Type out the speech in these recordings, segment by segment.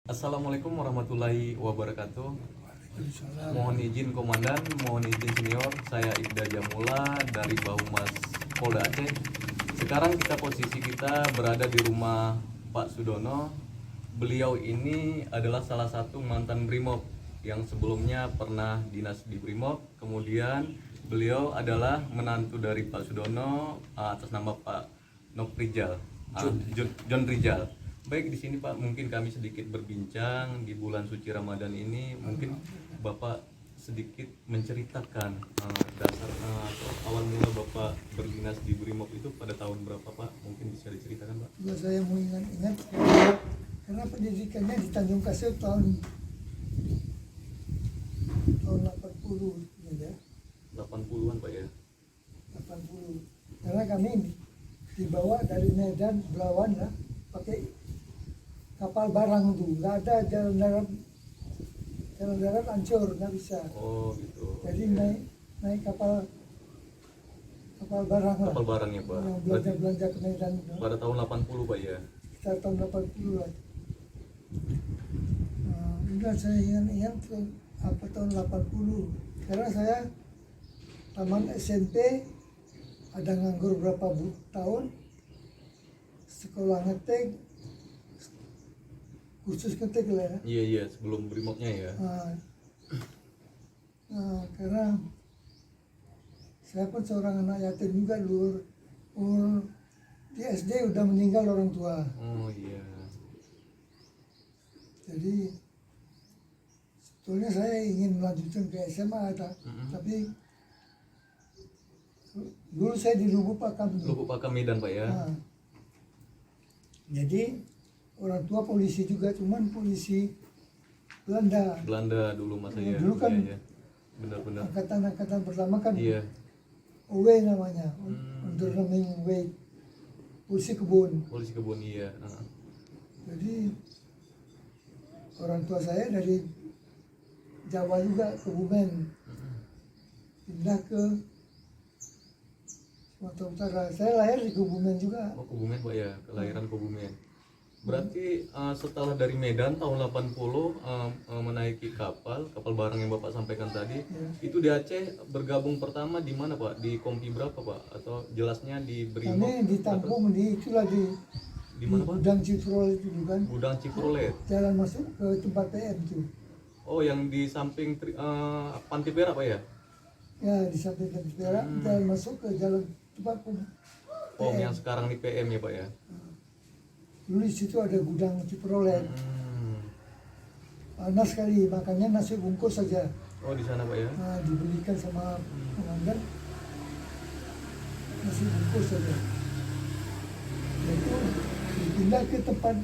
Assalamualaikum warahmatullahi wabarakatuh. Mohon izin komandan, mohon izin senior, saya Ibda Jamula dari Bahumas Polda Aceh. Sekarang posisi kita berada di rumah Pak Sudono. Beliau ini adalah salah satu mantan Brimob yang sebelumnya pernah dinas di Brimob. Kemudian beliau adalah menantu dari Pak Sudono atas nama Pak Noprijal, John Rijal. Baik, di sini Pak, mungkin kami sedikit berbincang di bulan suci Ramadan ini. Mungkin Bapak sedikit menceritakan dasar atau awal mula Bapak berdinas di Brimob itu pada tahun berapa Pak? Mungkin bisa diceritakan Pak? Kalau saya mau ingat-ingat, karena pendidikannya di Tanjung Kasih tahun 80 ya. 80-an Pak ya? 80. Karena kami dibawa dari Medan Belawan lah, pakai kapal barang tuh, nggak ada jalan darat hancur, nggak bisa. Oh gitu. Jadi naik kapal barang lah. Kapal barang ya Pak? Yang belanja ke Medan. Pada tahun 80 Pak ya? Sekitar tahun 80 lah. Enggak, saya ingat apa tahun 80. Karena saya taman SMP ada nganggur berapa tahun, sekolah ngetik, khusus ngetik lah ya. Iya, sebelum Brimobnya ya. Karena saya pun seorang anak yatim juga dulu. Di SD udah meninggal orang tua. Oh iya. Jadi sebetulnya saya ingin melanjutkan ke SMA, tapi dulu saya di Lubuk Pakam. Lubuk Pakam Medan Pak ya. Jadi orang tua polisi juga, cuman polisi Belanda. Belanda dulu masa ya. Dulu kan iya. Benar-benar. Angkatan pertama kan Iya. OW namanya, Underwing Way, polisi kebun. Polisi kebun iya. Jadi orang tua saya dari Jawa juga, Kebumen, pindah ke Sumatera Utara. Saya lahir di Kebumen juga. Oh Kebumen Pak ya, kelahiran Kebumen. Berarti setelah dari Medan tahun 80 menaiki kapal barang yang Bapak sampaikan tadi, itu di Aceh bergabung pertama di mana Pak? Di kompi berapa Pak? Atau jelasnya di Brimob? Kami ditampung di itulah di mana Pak? Gudang Ciprolet itu kan. Gudang Ciprolet. Jalan masuk ke tempat PM tuh. Oh yang di samping Panti Perak Pak ya? Ya di samping Panti Perak, jalan masuk ke jalan tempat PM. Oh yang sekarang di PM ya Pak ya? Dulu di situ ada gudang Ciprolet. Panas sekali, makanya nasi bungkus saja. Oh di sana Pak ya? Dibelikan sama komandan, nasi bungkus saja. Itu dipindah ke tempat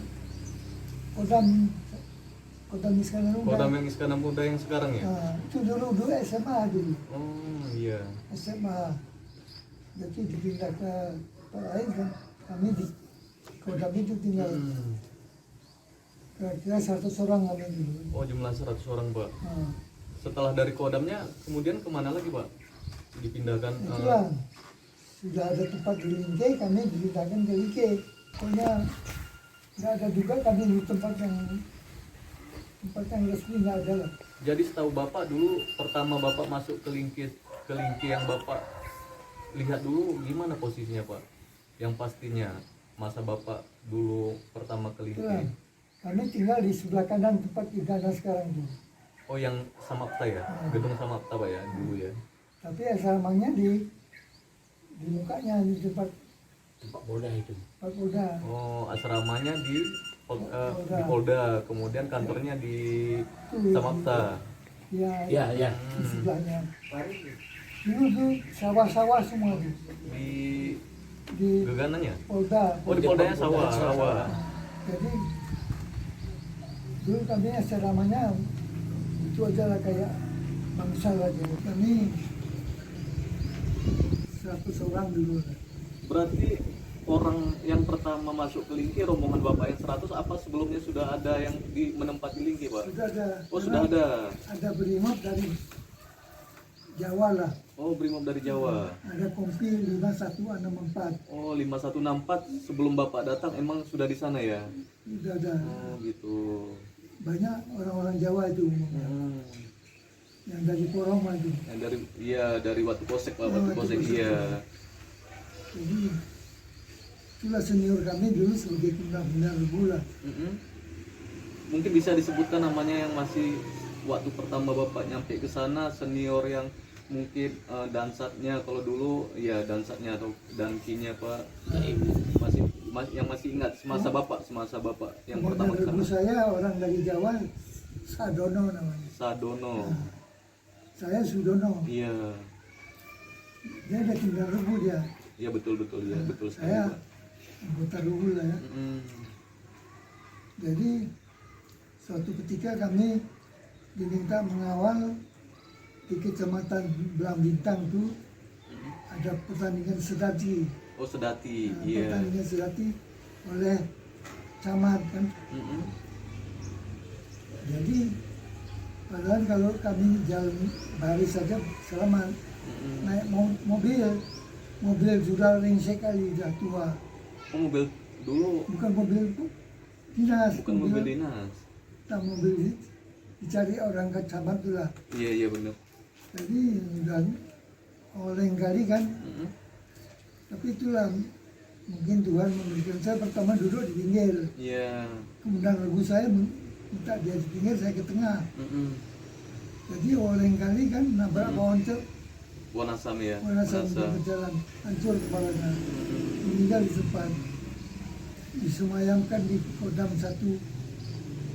Kodam Iskandar Muda. Kodam yang Iskandar Muda yang sekarang ya? Nah, itu dulu SMA dulu, Oh iya. SMA. Jadi dipindah ke tempat lain kan, kami di Kodam itu tinggal Hmm. kira-kira 100 orang kami dulu. Oh jumlah 100 orang Pak. Nah, Setelah dari Kodamnya kemudian kemana lagi Pak? Dipindahkan itulah sudah ada tempat di Lingke, kami dipindahkan ke Lingke. Pokoknya nggak ada juga kami di tempat yang resmi, nggak ada lah. Jadi setahu Bapak dulu pertama Bapak masuk ke Lingke yang Bapak lihat dulu gimana posisinya Pak? Yang pastinya masa Bapak dulu pertama ke Itulah, Lingke. kami tinggal di sebelah kanan tempat Igana sekarang dulu. Oh yang Samapta ya? Gedung Samapta Pak ya dulu ya? Tapi asramanya di mukanya di tempat Pak Polda itu. Pak Polda. Oh asramanya di Polda. Polda, kemudian kantornya di Samapta. Ya, Ya, ya. di sebelahnya. Dulu tuh sawah-sawah semua tuh Di di Gegananya? Polda. Oh di Poldanya sawah. Jadi dulu kami asramanya itu aja lah kayak bangsa aja. Kami 100 orang dulu. Berarti orang yang pertama masuk ke Lingke rombongan Bapak yang 100 apa sebelumnya sudah ada yang menempati Lingke Pak? Sudah ada. Oh sudah ada. Ada brimob dari Jawa lah. Oh brimob dari Jawa. Ada kompi 5164. Oh 5164 sebelum Bapak datang emang sudah di sana ya? Sudah ada. Oh gitu. Banyak orang-orang Jawa itu umumnya. Yang dari Porong itu. Yang dari Watu Kosek Pak, Oh, Watu Watu Kosek Kosek. iya. Jadi itulah senior kami dulu sebagai pimpinan gula. Mm-mm. Mungkin bisa disebutkan namanya yang masih waktu pertama Bapak nyampe ke sana senior yang mungkin dansatnya kalau dulu ya dansatnya atau dankinya Pak yang masih ingat semasa Bapak yang pertama ke Ibu sana. saya orang dari Jawa, Sadono namanya. Sadono. Saya Sudono. Iya. Dia ada tinggal Rebu dia. Iya betul ya, betul sekali Saya Pak. anggota Rebu lah ya. Mm-mm. Jadi suatu ketika kami diminta mengawal di kecamatan Belang Bintang tuh ada pertandingan sedati. Oh Sedati, Nah, iya. pertandingan sedati oleh camat kan. Mm-mm. Jadi padahal kalau kami jalan baris saja selamat. Mm-mm. Naik mobil sudah ringsek kali, sudah tua. Oh mobil dulu Bukan mobil dinas, bukan mobil dinas. tak mobil dicari orang ke camat tuh lah. Iya benar. Jadi udah oleng kali kan. Mm-mm. Tapi itulah mungkin Tuhan memberikan saya pertama duduk di pinggir. Iya. Kemudian regu saya minta dia di pinggir, saya ke tengah. Mm-mm. Jadi oleng kali kan nabrak pohon Wanasam ya. warna sambil berjalan, hancur kepalanya, Mm-mm. meninggal di depan. Disemayamkan di Kodam 1,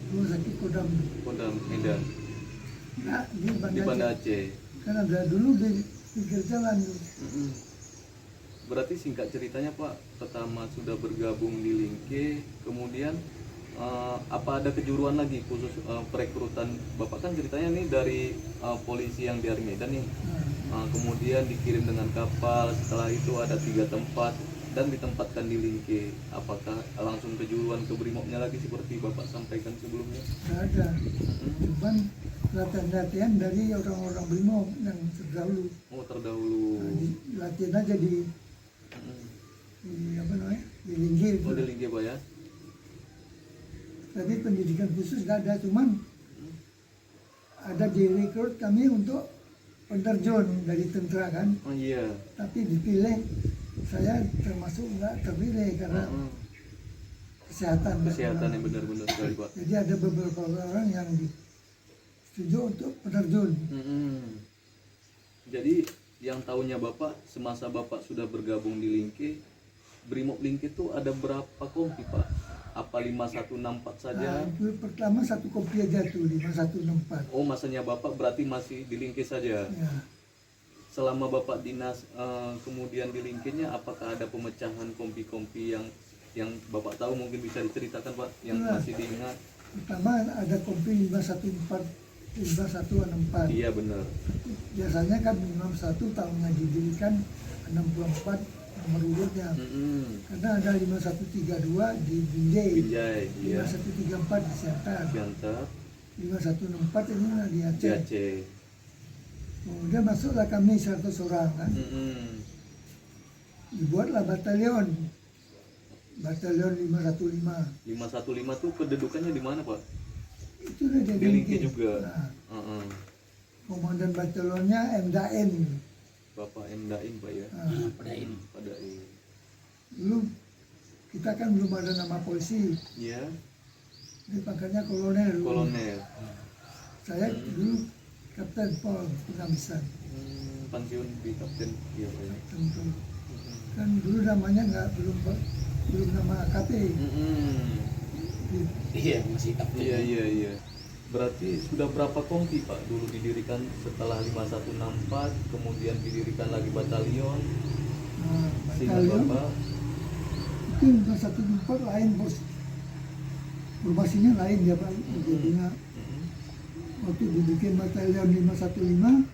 rumah sakit Kodam. Kodam Medan Nah, di di Banda Aceh. Kan ada dulu di pinggir jalan tuh. Mm-mm. Berarti singkat ceritanya Pak, pertama sudah bergabung di Lingke, kemudian apa ada kejuruan lagi khusus perekrutan Bapak kan ceritanya nih dari polisi yang di Medan nih, kemudian dikirim dengan kapal, setelah itu ada 3 tempat dan ditempatkan di Lingke. Apakah langsung kejuruan ke Brimobnya lagi seperti Bapak sampaikan sebelumnya? Nggak ada. Mm-mm. Cuman latihan-latihan dari orang-orang Brimob yang terdahulu. Oh terdahulu. Nah, latihan aja di apa namanya, di Linggir. Oh di Lingke Pak ya? Tapi pendidikan khusus nggak ada, cuman ada direkrut kami untuk penerjun dari tentara kan. Oh iya. Tapi dipilih, saya termasuk nggak terpilih karena kesehatan. Kesehatan yang benar-benar sekali Pak. Jadi ada beberapa orang yang setuju untuk penerjun. Mm-mm. Jadi yang tahunya Bapak semasa Bapak sudah bergabung di Lingke, Brimob Lingke itu ada berapa kompi Pak? Apa 5164 saja? Nah, itu pertama satu kopi aja tuh 5164. Oh masanya Bapak berarti masih di Lingke saja. Ya, Selama Bapak dinas kemudian di Lingkenya, apakah ada pemecahan kompi-kompi yang Bapak tahu mungkin bisa diceritakan Pak, yang Iya. masih diingat? Pertama ada kompi 514, 5164. Iya benar. Biasanya kan 561 tahunnya didirikan, 64 nomor urutnya. Karena ada 5132 di Binjai, Binjai, iya. 5134 di Siantar, Siantar, 5164 ini di di Aceh. Aceh. Kemudian masuklah kami 100 orang kan. Dibuatlah batalion 515. 515 tuh kedudukannya di mana, Pak? Itu udah Di jadi Lingke juga. Nah, komandan batalionnya M. Daen. Bapak M. Daim, Pak ya. Padain. Padain. Dulu kita kan belum ada nama polisi, Iya, dipanggilnya kolonel. kolonel. Saya dulu Kapten Pol Pengamisan. Pensiun di Kapten, iya Pak ya. Tentu. Kan dulu namanya belum nama AKP. Iya, masih kapten. Iya. Berarti sudah berapa kompi Pak dulu didirikan setelah 5164, kemudian didirikan lagi batalion, Nah, sehingga batalion Bapak itu 514 lain bos. Formasinya lain ya Pak. Jadinya waktu dibikin batalion 515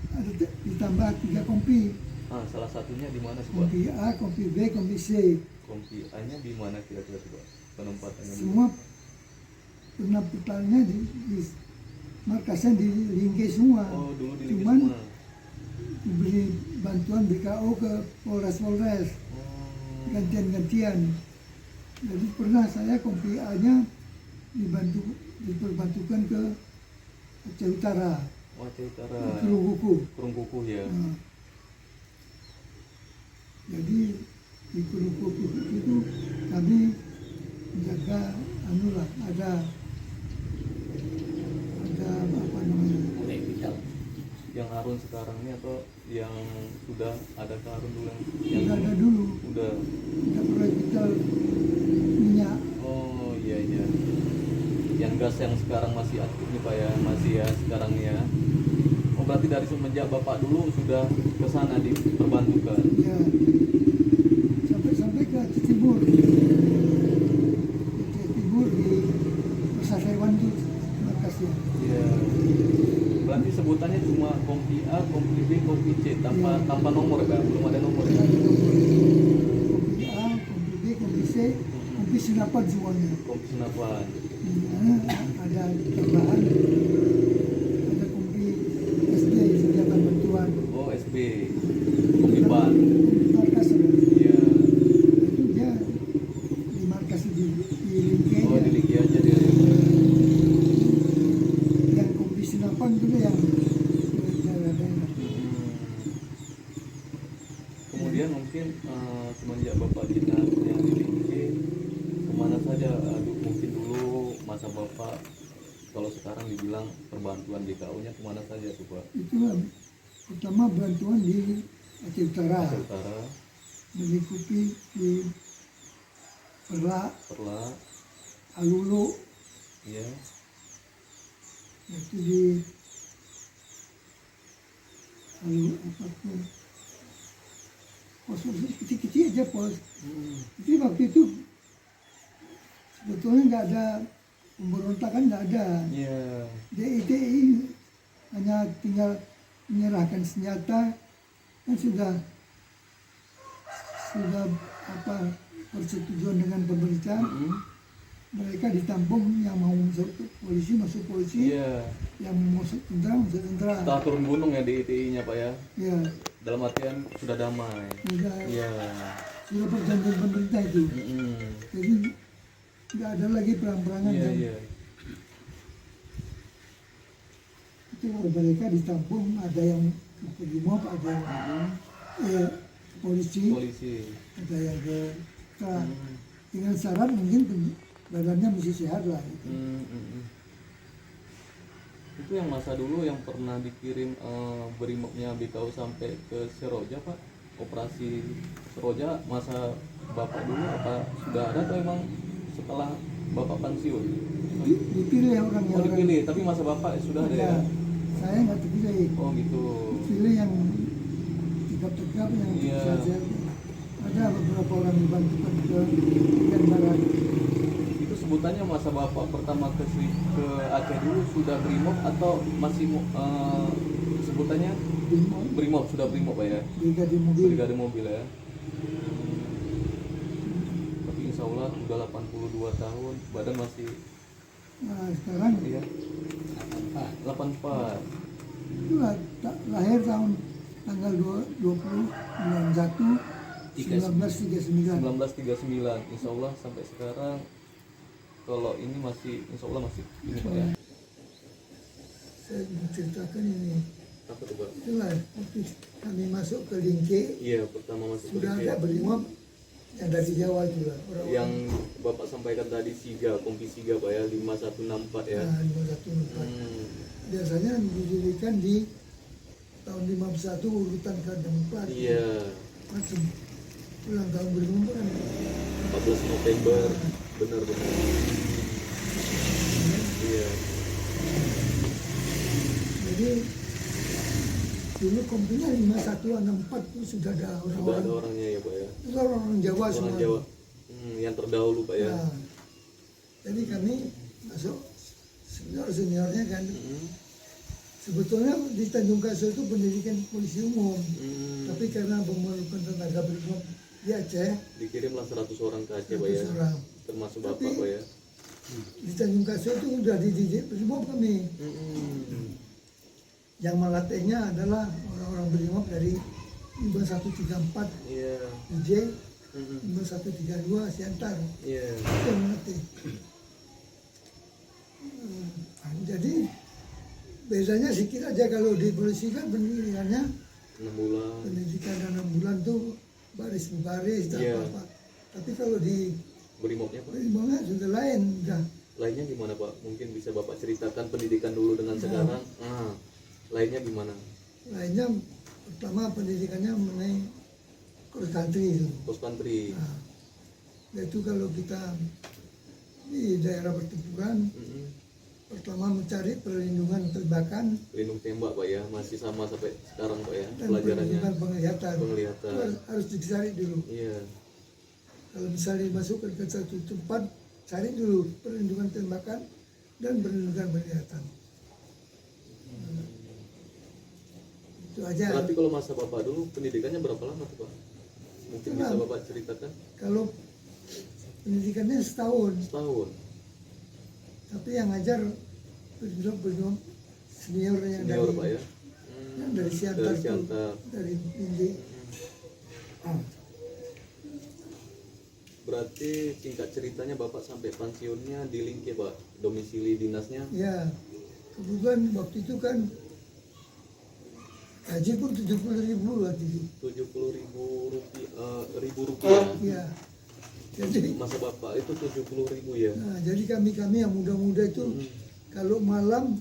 ada ditambah 3 kompi. salah satunya di mana sih Pak? Kompi A, kompi B, kompi C. Kompi A-nya di mana kira-kira tuh, Pak? Penempatannya dulu? Semua penempatannya di markasnya di Lingke semua. Oh, dulu di Lingke Cuman semua. diberi bantuan BKO ke Polres gantian-gantian. Jadi pernah saya kompi A-nya diperbantukan ke Aceh Utara, Aceh Utara. ke Luguku. Kurungkuku ya. Nah, jadi di Luguku itu kami menjaga ada apa namanya, Mulai vital. Yang Harun sekarang ini atau yang sudah ada ke Harun dulu yang sudah ada dulu, udah. kita proyek vital minyak. Oh iya. Yang gas yang sekarang masih aktif nih Pak ya, masih ya sekarang ya. Oh berarti dari semenjak Bapak dulu sudah ke sana diperbantukan. Ya, sampai ke Aceh Timur. Aceh Timur di Persasaiwan itu markasnya. Iya. Berarti sebutannya cuma kompi A, kompi B, kompi C tanpa nomor kan? Belum ada nomor ya? Kompi A, kompi B, kompi C, kompi Senapan semuanya. Kompi Senapan. Ada tambahan, ada kompi SD senjata bantuan. Oh SB. Kompi ban. Markas Iya. itu dia di markas di Lingke. Oh di Lingke aja dia. Yang kompi Senapan itu yang daerah-daerah. Kemudian mungkin semenjak Bapak dinas yang di Lingke, kemana saja? Mungkin dulu masa Bapak, kalau sekarang dibilang perbantuan DKU-nya kemana saja tuh Pak? Itu pertama bantuan di Aceh Utara, Aceh Utara, meliputi di Perla, Alulu, iya, itu di Alulu apa tuh, pos kecil-kecil aja pos. Jadi waktu itu sebetulnya nggak ada pemberontakan, nggak ada. iya, DITI hanya tinggal menyerahkan senjata, kan sudah apa persetujuan dengan pemerintah. Mereka ditampung, yang mau masuk polisi, iya. yang mau masuk tentara. Setelah turun gunung ya DITI-nya Pak ya, Ya, dalam artian sudah damai. sudah Iya. sudah perjanjian pemerintah itu. Jadi nggak ada lagi perang-perangan. Iya, kan. iya. Itu mereka ditampung, ada yang ke Brimob, ada yang polisi, ada yang ke dengan syarat mungkin badannya mesti sehat lah gitu. Itu yang masa dulu yang pernah dikirim Brimobnya BKU sampai ke Seroja Pak, operasi Seroja masa Bapak dulu apa sudah ada atau emang setelah Bapak pensiun? Dipilih orangnya. Oh dipilih, tapi masa Bapak sudah ada ya? Saya nggak terpilih. Oh gitu. Pilih yang tegap-tegap, yang Iya. sehat. Ada beberapa orang dibantukan ke bagian barat. Itu sebutannya masa bapak pertama ke Aceh dulu sudah brimob atau masih sebutannya brimob, sudah brimob Pak ya? Brigade mobil ya. Tapi insya Allah udah 82 tahun, badan masih. Nah sekarang Iya. 84. itulah lahir tahun tanggal 20 bulan 1 1939. 1939, insya Allah sampai sekarang kalau ini masih, insya Allah masih ini Pak ya. Saya mau ceritakan ini. Apa tuh Pak? Itulah waktu kami masuk ke Lingke Iya, pertama masuk sudah ke ada brimob yang dari Jawa juga yang Bapak sampaikan tadi Siga, Kompi Siga Pak ya, 5164 ya. Nah, 51 Hmm. biasanya didirikan di tahun 51 urutan ke-4. Iya, Macam ulang tahun brimob kan 14 November, benar-benar. Iya, jadi dulu kompinya 5164 itu sudah ada sudah ada orang-orang orangnya ya Pak ya. itu orang Jawa Orang semua. Jawa. Yang terdahulu Pak ya. Nah, jadi kami masuk senior-seniornya kan. Sebetulnya di Tanjung Kasur itu pendidikan polisi umum, tapi karena memerlukan tenaga brimob di Aceh, Dikirimlah 100 orang ke Aceh Pak ya. 100 orang. Termasuk Tapi Bapak Pak ya. di Tanjung Kasur itu sudah dididik brimob kami. Yang melatihnya adalah orang-orang brimob dari 5134 Iya. DJ, 5132 Siantar. Iya. Itu yang melatih. Jadi bedanya sedikit aja kalau di polisi kan pendidikannya 6 bulan. pendidikan 6 bulan tuh baris baris Iya. apa. Tapi kalau di Brimobnya Pak. brimob sudah lain, udah Lainnya gimana Pak? Mungkin bisa Bapak ceritakan pendidikan dulu dengan sekarang. Lainnya gimana? lainnya pertama pendidikannya mengenai cross country itu. Pos country. Nah, yaitu kalau kita di daerah pertempuran pertama mencari perlindungan tembakan Pelindung tembak Pak ya, masih sama sampai sekarang Pak ya dan pelajarannya. perlindungan penglihatan. Penglihatan. Itu harus dicari dulu. Iya. Kalau misalnya dimasukkan ke satu tempat, cari dulu perlindungan tembakan dan perlindungan penglihatan. Itu aja. Berarti kalau masa Bapak dulu pendidikannya berapa lama tuh Pak? Mungkin bisa Lama. Bapak ceritakan. Kalau pendidikannya setahun, Setahun. tapi yang ngajar berjuang senior yang Senior dari Pak ya. yang dari Siantar, Dari tuh, Siantar. dari Indi. Berarti singkat ceritanya Bapak sampai pensiunnya di Lingke Pak, domisili dinasnya. Ya, kebetulan waktu itu kan gaji pun 70.000 waktu itu. 70.000 rupiah. Ya, jadi Masa Bapak itu 70.000 ya. nah, jadi kami yang muda-muda itu kalau malam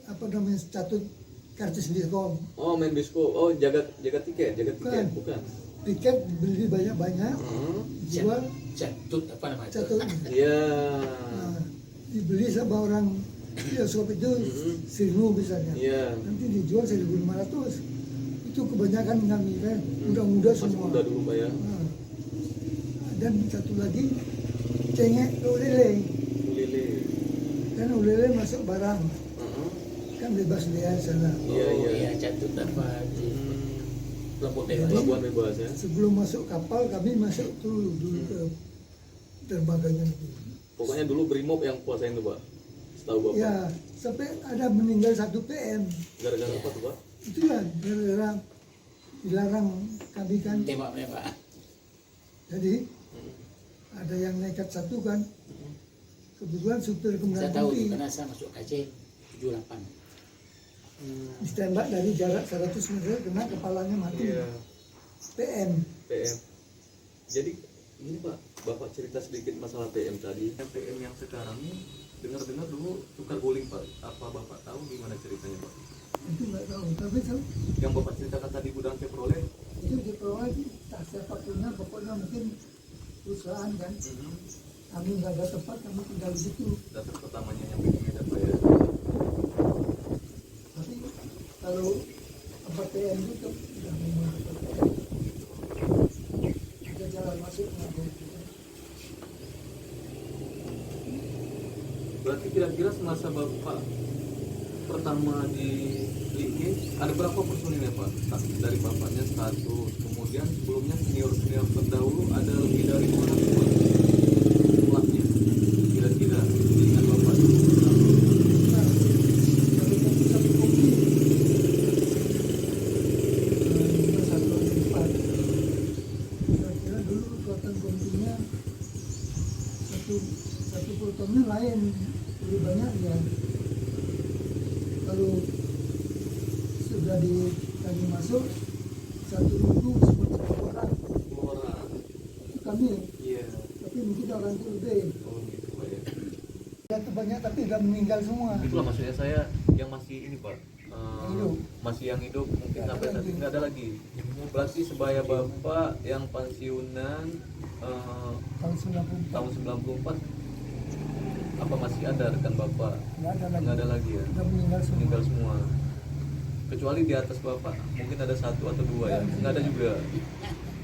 apa namanya catut karcis diskom, Oh main disco, oh jaga tiket, Bukan. bukan. tiket beli banyak-banyak, jual Catut apa namanya? catut. Iya. Nah, dibeli sama orang bioskop itu 1.000 misalnya, Iya. nanti dijual 1.500. Itu kebanyakan kami kan muda-muda Masih semua. muda dulu Pak ya. Nah, dan satu lagi cengek ulele, Lili. kan ulele masuk barang kan bebas lihat sana. Iya, Oh iya. iya, catut apa di Lombok Dewa. Pelabuhan bebas ya. Sebelum masuk kapal kami masuk dulu ke dermaganya itu. Pokoknya dulu Brimob yang kuasain tuh Pak. Setahu Bapak. Ya sampai ada meninggal 1 PM. Gara-gara apa tuh Pak? Itulah gara-gara dilarang kami kan. Tembak-tembak. Jadi ada yang nekat satu kan. Kebetulan supir Saya kemudian tahu kopi karena saya masuk Aceh 78. ditembak dari jarak 100 meter kena kepalanya mati. Iya. PM. PM. Jadi ini Pak, Bapak cerita sedikit masalah PM tadi. PM yang sekarang ini dengar-dengar dulu tukar guling Pak. Apa Bapak tahu gimana ceritanya Pak? Itu nggak tahu. Tapi Yang Bapak ceritakan tadi gudang Chevrolet. itu diperoleh tak siapa punya, pokoknya mungkin perusahaan kan. Kami nggak ada tempat, kami tinggal di situ. Dasar pertamanya yang bikin Medan Pak ya. Tapi kalau tempat PM itu tidak memang tempat PM. Ada jalan masuk nggak ada itu. Berarti kira-kira semasa Bapak pertama di Like ada berapa personilnya Pak? Dari bapaknya satu, kemudian sebelumnya senior terdahulu ada lebih dari 200 Pak? Jumlahnya kira-kira dengan Bapak. Nah, kalau satu kopi satu empat. Kira-kira dulu kekuatan kompinya satu protonnya lain lebih banyak ya. Kalau sudah tadi masuk satu minggu seperti 10 orang 10 orang. itu kami, Iya. tapi mungkin orang itu lebih Oh gitu Pak ya. ya itu banyak tapi udah meninggal semua. Itulah maksudnya saya yang masih ini Pak. Hidup. Masih yang hidup mungkin Nggak sampai ada tadi lagi. nggak ada lagi. Berarti sebaya Bapak yang pensiunan Tahun 94 tahun 94 apa masih ada rekan Bapak? nggak ada lagi, Nggak ada lagi ya. udah meninggal semua. Meninggal semua. Kecuali di atas Bapak mungkin ada 1 atau 2 ya. Nggak ada juga.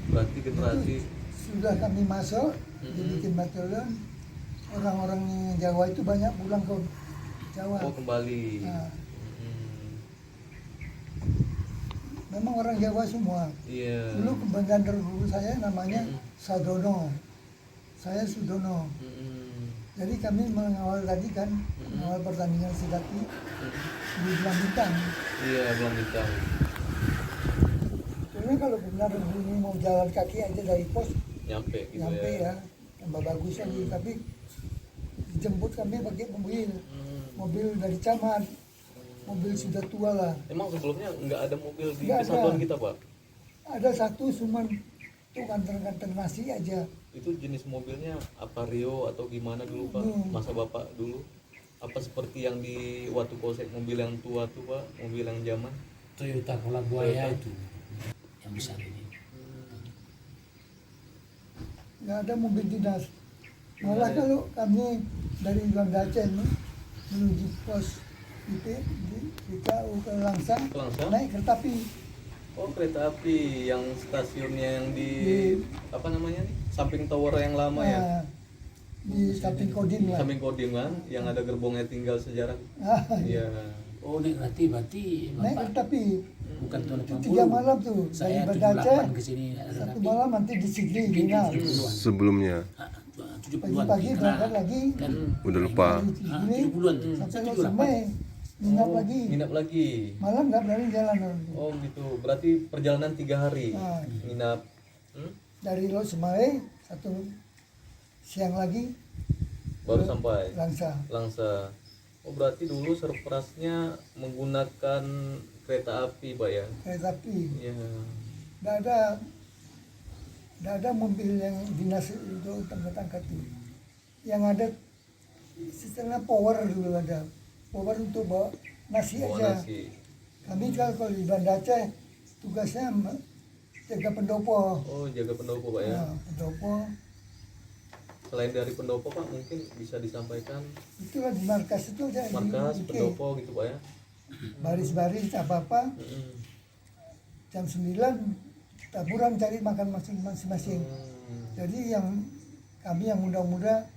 Berarti generasi Itu sudah kami masuk dibikin batalion, orang-orang Jawa itu banyak pulang ke Jawa. oh kembali. Nah, Hmm, memang orang Jawa semua. Iya. Dulu kebanggaan guru saya namanya Mm-mm. Sadono, saya Sudono. Mm-mm. Jadi kami mengawal tadi kan, mengawal pertandingan sidati di Belang Bintang. Iya belum ditang. Sebenarnya kalau benar ini mau jalan kaki aja dari pos Nyampe gitu nyampe ya. ya, tambah bagus lagi. Tapi dijemput kami pakai mobil, Hmm. mobil dari camat, mobil sudah tua lah. Emang sebelumnya nggak ada mobil di Nggak ada. kesatuan kita Pak? Ada satu cuman tuh kantor-kantor nasi aja. Itu jenis mobilnya apa Rio atau gimana dulu Pak? Masa Bapak dulu? Apa seperti yang di Watu Polsek mobil yang tua tuh Pak? Mobil yang zaman? Toyota Corolla Buaya itu yang besar ini. Nggak ada mobil dinas. Malah kalau kami dari Banda Aceh menuju pos di KU ke Langsang, Ke Langsang? naik kereta api. Oh kereta api yang stasiunnya yang di apa namanya nih? Samping tower yang lama ya? Nah, di samping Kodim lah. Samping Kodim kan? Yang ada gerbongnya tinggal sejarah. Ah, Iya. Oh naik berarti naik Bapak kereta api. bukan tahun Itu 80. 3 malam tuh Saya dari Banda Aceh. 78 ke sini ada Satu tapi malam nanti di Sigli Bina. Sebelumnya 70-an. Pagi-pagi berangkat lagi. Kan udah lupa. Dari Sigli 70-an tuh. sampai Saya Los 78. Semai. Nginap lagi. Nginap lagi. Malam nggak berani jalan. Oh gitu. Berarti perjalanan 3 hari. Nah, Nginap. Hmm? dari Los Semai satu siang lagi Baru sampai Langsa. Langsa. Oh berarti dulu surprise-nya menggunakan kereta api Pak ya? Kereta api. Iya. Nggak ada mobil yang dinas itu angkat-angkat itu. Yang ada sistemnya power dulu ada. Power untuk bawa nasi Bawa aja. nasi. Kami kalau di Banda Aceh tugasnya jaga pendopo. Oh jaga pendopo Pak ya? Nah, pendopo Selain dari pendopo Pak mungkin bisa disampaikan itulah di markas itu aja. markas di pendopo gitu Pak ya? baris-baris apa-apa Mm-mm. jam 9 taburan cari makan masing-masing. Hmm. Jadi yang kami yang muda-muda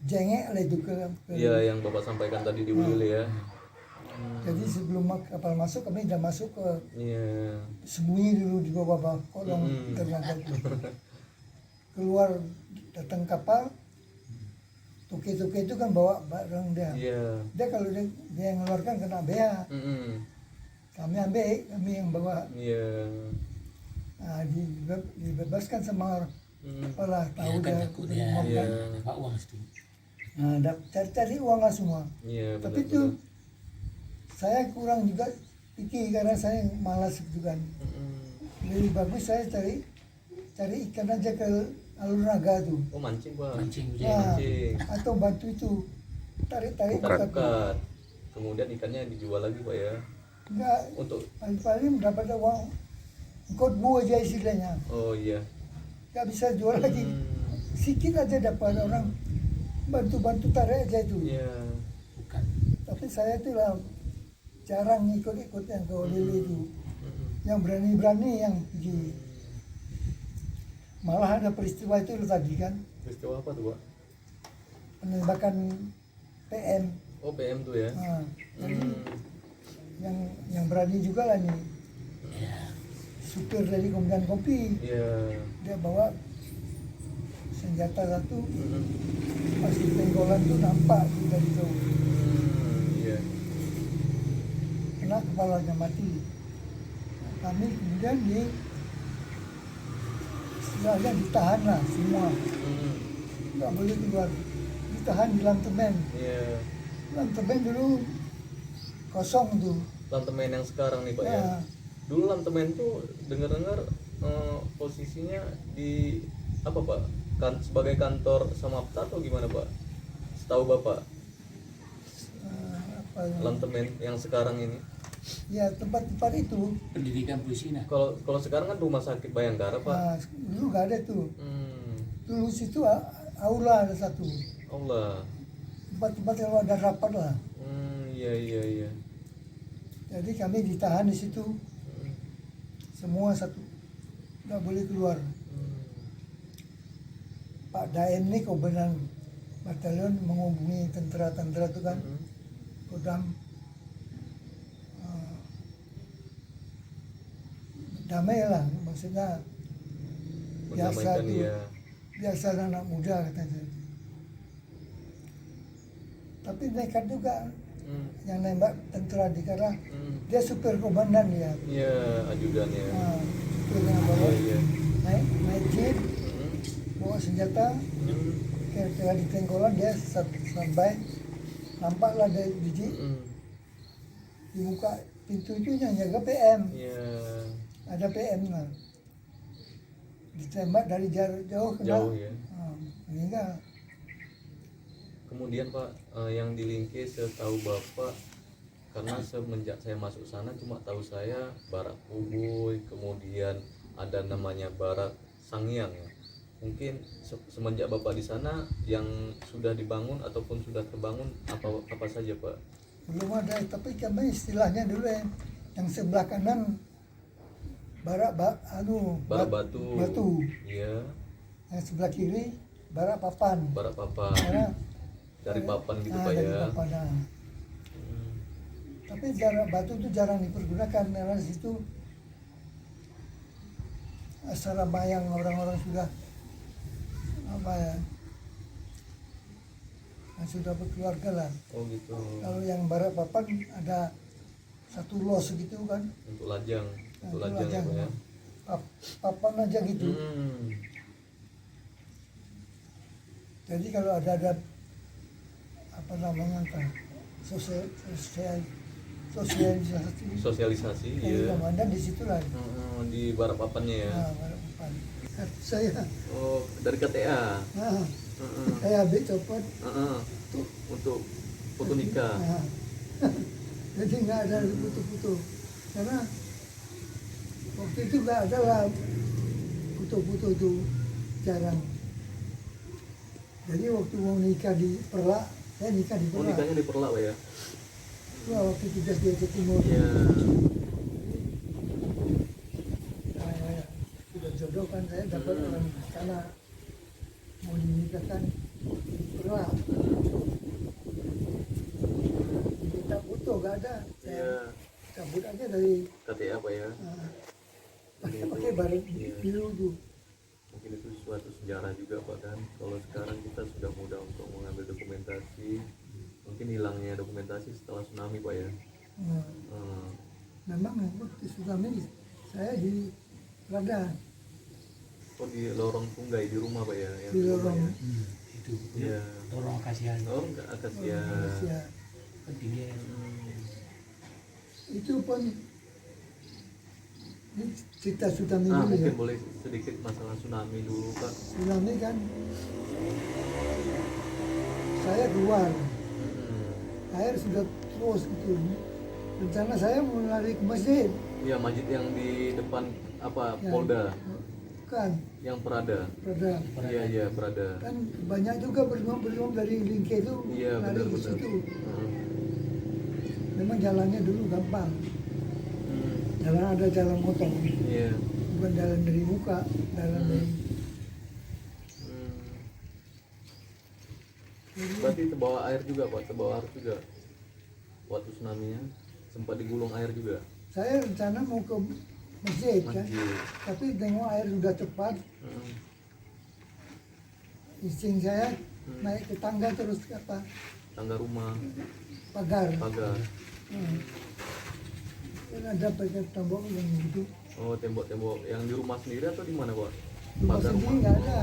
jengek lah itu ke Iya yang Bapak sampaikan tadi di Ulili ya? jadi sebelum kapal masuk kami sudah masuk ke Iya. sembunyi dulu di bawah kolong dermaga itu. Keluar datang kapal, toke-toke itu kan bawa barang dia. Iya. Dia kalau dia yang ngeluarkan kena bea, Mm-mm. kami ambil, kami yang bawa. Iya. Nah, dibebaskan sama orang apalah tahu Ya kan dia takut ya. mau Iya. kan. Pak uang itu. Nah, cari uang lah semua. Iya. Tapi itu saya kurang juga pikir karena saya malas gitu kan. Lebih bagus saya cari ikan aja ke alur naga tuh. Oh mancing Pak. Mancing Nah, ya. Mancing. atau bantu itu tarik Bukat. bukat. Kemudian ikannya dijual lagi Pak ya? Enggak, Untuk paling dapat uang ikut bu aja istilahnya. oh iya. Nggak bisa jual lagi. Sedikit aja dapat orang bantu tarik aja itu. Iya. Bukan. Tapi saya tuh lah jarang ikut yang ke Lili itu. Yang berani-berani yang pergi. Malah ada peristiwa itu tadi kan. Peristiwa apa tuh Pak? penembakan PM. Oh, PM tuh ya. Nah, jadi Hmm. yang berani juga lah nih Ya. supir dari Komandan Kopi, Iya. dia bawa senjata satu, Hmm. pas di penggolan tuh nampak tuh dari jauh, Iya. kena kepalanya mati. Nah, kami kemudian istilahnya ditahan lah semua, Hmm. nggak boleh keluar, ditahan di lantemen. Iya. Lantemen dulu kosong tuh. Lantemen yang sekarang nih Pak ya. Ya, Dulu Lantemen tuh dengar-dengar posisinya di apa Pak? Kan sebagai kantor Samapta atau gimana Pak? Setahu Bapak, apa ya? Lantemen yang sekarang ini. Ya tempat-tempat itu. Pendidikan polisi nah. Kalau sekarang kan Rumah Sakit Bayangkara Pak. Nah, dulu nggak ada tuh. Hmm. Dulu situ aula ada satu. Allah. Tempat-tempat kalau ada rapat lah. Iya iya iya. Jadi kami ditahan di situ Hmm. semua satu, nggak boleh keluar. Hmm. Pak Daem nih komandan batalion menghubungi tentara-tentara itu kan, Hmm. Kodam damai lah, maksudnya biasa Mendamaikan tuh, dia. biasa anak muda katanya. Tapi nekat juga Hmm. yang nembak tentara di karena Hmm. dia supir komandan ya. Iya, ajudannya. Nah, supir yang bawa Iya iya. naik jeep, Hmm. bawa senjata, Hmm. kira-kira di tengkolan dia standby, nampaklah dari biji Hmm. di muka pintu itu yang jaga PM, Iya. ada PM lah, ditembak dari jarak jauh kena, Jauh ya. meninggal. Kemudian Pak, yang di Lingke setahu Bapak, karena semenjak saya masuk sana cuma tahu saya Barak Kubuy, kemudian ada namanya Barak Sangiang ya. Mungkin semenjak Bapak di sana yang sudah dibangun ataupun sudah terbangun apa saja Pak? Belum ada, tapi kami istilahnya dulu yang sebelah kanan barak Barak Batu. Iya, yang sebelah kiri barak papan. Barak Papan. Karena Dari papan gitu Pak dari ya. papan, nah. Hmm. Tapi jarak batu itu jarang dipergunakan karena di situ asal bayang orang-orang sudah apa ya, yang sudah berkeluarga lah. Oh gitu. Kalau yang barat papan ada satu los gitu kan, Untuk lajang, Nah, untuk itu lajang ya lajang. Pak ya. Papan aja gitu. Hmm. Jadi kalau ada apa namanya kan sosialisasi Sosialisasi dari ya. komandan di situ lah. Di Barak Papannya ya. Nah, barat papan. Saya, Oh, dari KTA. nah, Heeh. saya ambil copot. Heeh. Untuk foto nikah. Nah, jadi nggak ada foto-foto karena waktu itu nggak ada lah foto-foto itu, jarang. Jadi waktu mau nikah di Perlak, saya nikah di Oh, Perlak. nikahnya di Perlak Pak ya. Wah, waktu tugas di Aceh Timur. Iya. Nah, sudah jodoh kan, saya dapat orang sana mau dinikahkan di Perlak. Minta foto nggak ada, Iya. saya cabut aja dari KTA Pak ya. pakai barang Iya. biru tuh. Mungkin itu suatu sejarah juga Pak kan. Kalau sekarang kita sudah mudah untuk mengambil dokumentasi. Mungkin hilangnya dokumentasi setelah tsunami Pak ya. Nah, Hmm. memang waktu tsunami saya di Lada, Oh, di lorong Tunggai di rumah Pak ya. Yang di rumah lorong ya. Itu. Iya. Tolong kasihan. Oh, enggak akasia. Malaysia. Pentingnya Hmm. Itu pun ini cerita tsunami Ah, dulu ya. mungkin boleh sedikit masalah tsunami dulu Pak. Tsunami kan saya keluar, Hmm. air sudah terus gitu. Rencana saya mau lari ke masjid, Iya, masjid yang di depan apa Ya. Polda kan yang Prada. pada Iya iya Prada. kan banyak juga berimam dari Lingke itu Iya lari ke benar-benar. situ. Memang jalannya dulu gampang, jalan ada jalan motor, Iya. bukan jalan dari muka, jalan dari. Hmm. Berarti terbawa air juga Pak, terbawa arus juga. Waktu tsunami-nya sempat digulung air juga. Saya rencana mau ke masjid kan, Masjid. tapi tengok air sudah cepat. Istri saya naik ke tangga terus ke apa Tangga rumah, pagar. pagar. Kan ada pagar tembok yang gitu. Oh, tembok-tembok yang di rumah sendiri atau di mana Pak? Rumah Pagar sendiri nggak ada.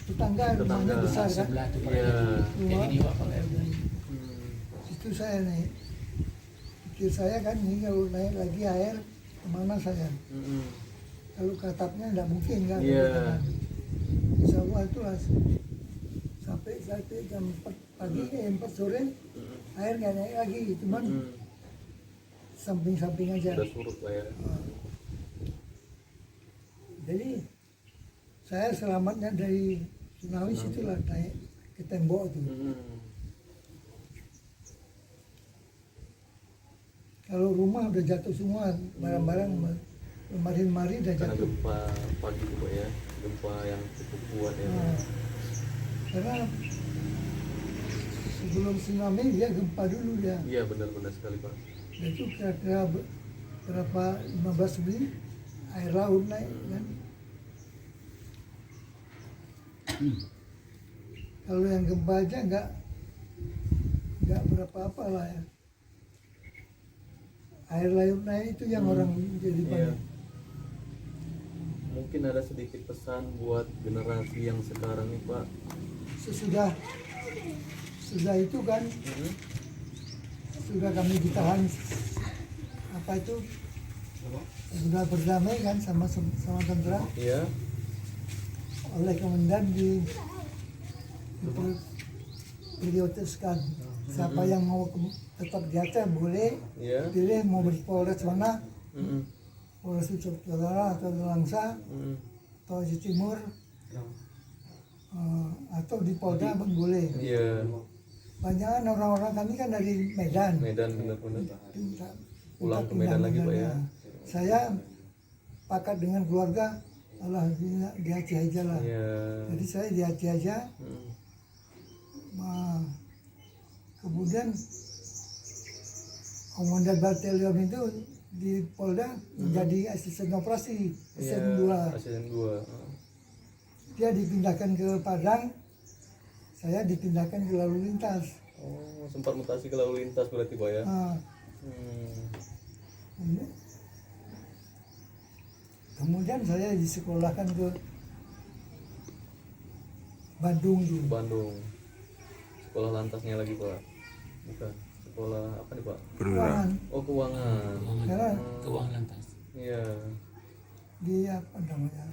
Tetangga rumahnya Tetangga. besar kan. sebelah tuh Pak. Iya. Jadi ini Pak kalau Itu saya naik. Pikir saya kan ini kalau naik lagi air kemana saya? Kalau ke atapnya nggak mungkin kan? Iya. Insya Allah itu sampai jam 4 pagi 4 sore air nggak naik lagi, cuman samping-samping aja. Udah surut Pak ya. Jadi saya selamatnya dari tsunami situlah naik ke tembok itu. Kalau rumah udah jatuh semua, barang-barang lemari-lemari udah Karena jatuh. gempa pagi itu Pak ya, gempa yang cukup kuat ya. Nah, karena sebelum tsunami dia gempa dulu dia. Iya benar-benar sekali Pak. Dan itu kira-kira berapa 15 menit air laut naik kan. Kalau yang gempa aja nggak berapa apa lah ya. Air laut naik itu yang orang jadi Iya. panik. Mungkin ada sedikit pesan buat generasi yang sekarang nih Pak. Sesudah itu kan sudah kami ditahan apa itu sudah berdamai kan sama tentara Iya. oleh komandan diprioritasikan siapa yang mau tetap di Aceh boleh Iya. pilih mau di Polres mana, Polres Utara atau Langsa atau di Timur atau di Polda pun boleh. Iya. Banyak orang-orang kami kan dari Medan. Medan benar-benar. Minta Pulang ke pindah Medan lagi Pak ya. Medan. Saya pakat dengan keluarga, Allah di Aceh aja lah. Iya. Jadi saya di Aceh aja. Nah, kemudian komandan batalion itu di Polda menjadi asisten operasi, asisten 2. Asisten 2. Dia dipindahkan ke Padang, saya dipindahkan ke lalu lintas. Oh, sempat mutasi ke lalu lintas berarti Pak ya. Nah, kemudian saya disekolahkan ke Bandung dulu. Bandung. Sekolah lantasnya lagi Pak. Bukan. Sekolah apa nih Pak? Keuangan. Oh, keuangan. Karena keuangan lantas. Iya. di apa namanya,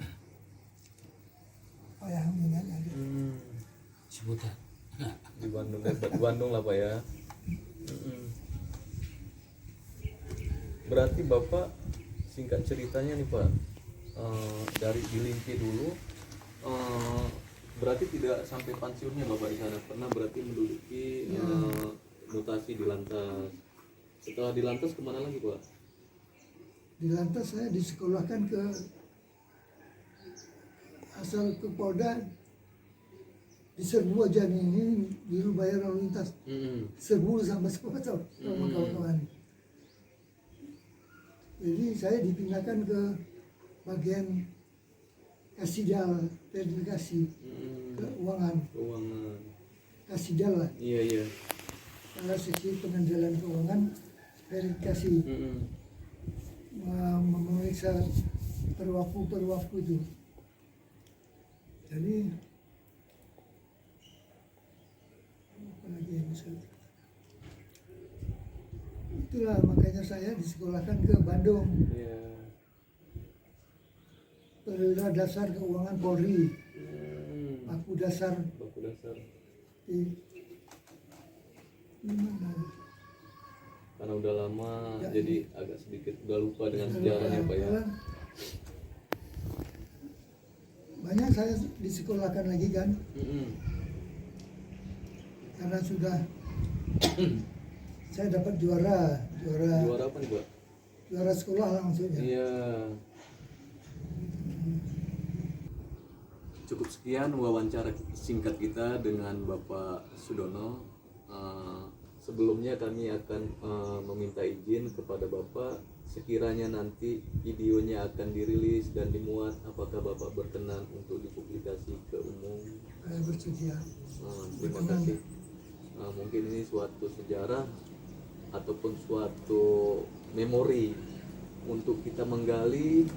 payah mengingatnya. Sebutan. Di Bandung, di Bandung lah Pak ya. Berarti Bapak singkat ceritanya nih Pak, dari Dilimpi dulu, berarti tidak sampai pensiunnya Bapak di sana, pernah berarti menduduki mutasi di lantas. Setelah di lantas kemana lagi Pak? Di lantas saya disekolahkan ke asal ke Polda, diserbu aja nih, ini biru bayar lalu lintas, serbu sama sekolah sama kawan-kawan. Jadi saya dipindahkan ke bagian Kasidal, verifikasi keuangan, Kasidal lah, Iya. karena sisi pengendalian keuangan, verifikasi, memeriksa perwaku itu. Jadi apa lagi yang bisa, itulah makanya saya disekolahkan ke Bandung, Iya. Perwira Dasar Keuangan Polri, Baku dasar Baku dasar. di mana? Karena udah lama, Ya, jadi agak sedikit udah lupa dengan sejarahnya Pak ya. Banyak saya disekolahkan lagi kan, karena sudah saya dapat juara Juara apa nih Pak? juara sekolah lah maksudnya. Iya. cukup sekian wawancara singkat kita dengan Bapak Sudono. Sebelumnya kami akan meminta izin kepada Bapak, sekiranya nanti videonya akan dirilis dan dimuat, apakah Bapak berkenan untuk dipublikasi ke umum? Saya bersedia. Terima kasih. Mungkin ini suatu sejarah ataupun suatu memori untuk kita menggali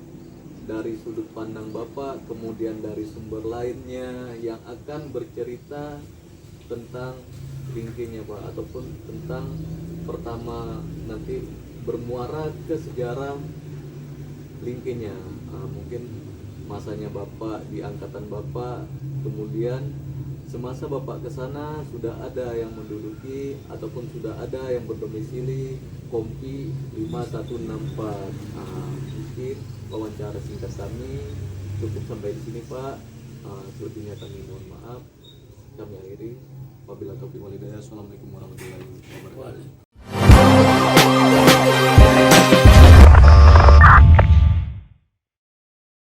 dari sudut pandang Bapak, kemudian dari sumber lainnya yang akan bercerita tentang lingkingnya Pak, ataupun tentang pertama nanti bermuara ke sejarah lingkingnya. Mungkin masanya Bapak di angkatan Bapak, kemudian semasa Bapak ke sana sudah ada yang menduduki ataupun sudah ada yang berdomisili Kompi 5164. Mungkin wawancara singkat kami cukup sampai di sini Pak. Selebihnya kami mohon maaf. Kami akhiri. Wabillahi taufiq wal hidayah. Assalamualaikum warahmatullahi wabarakatuh.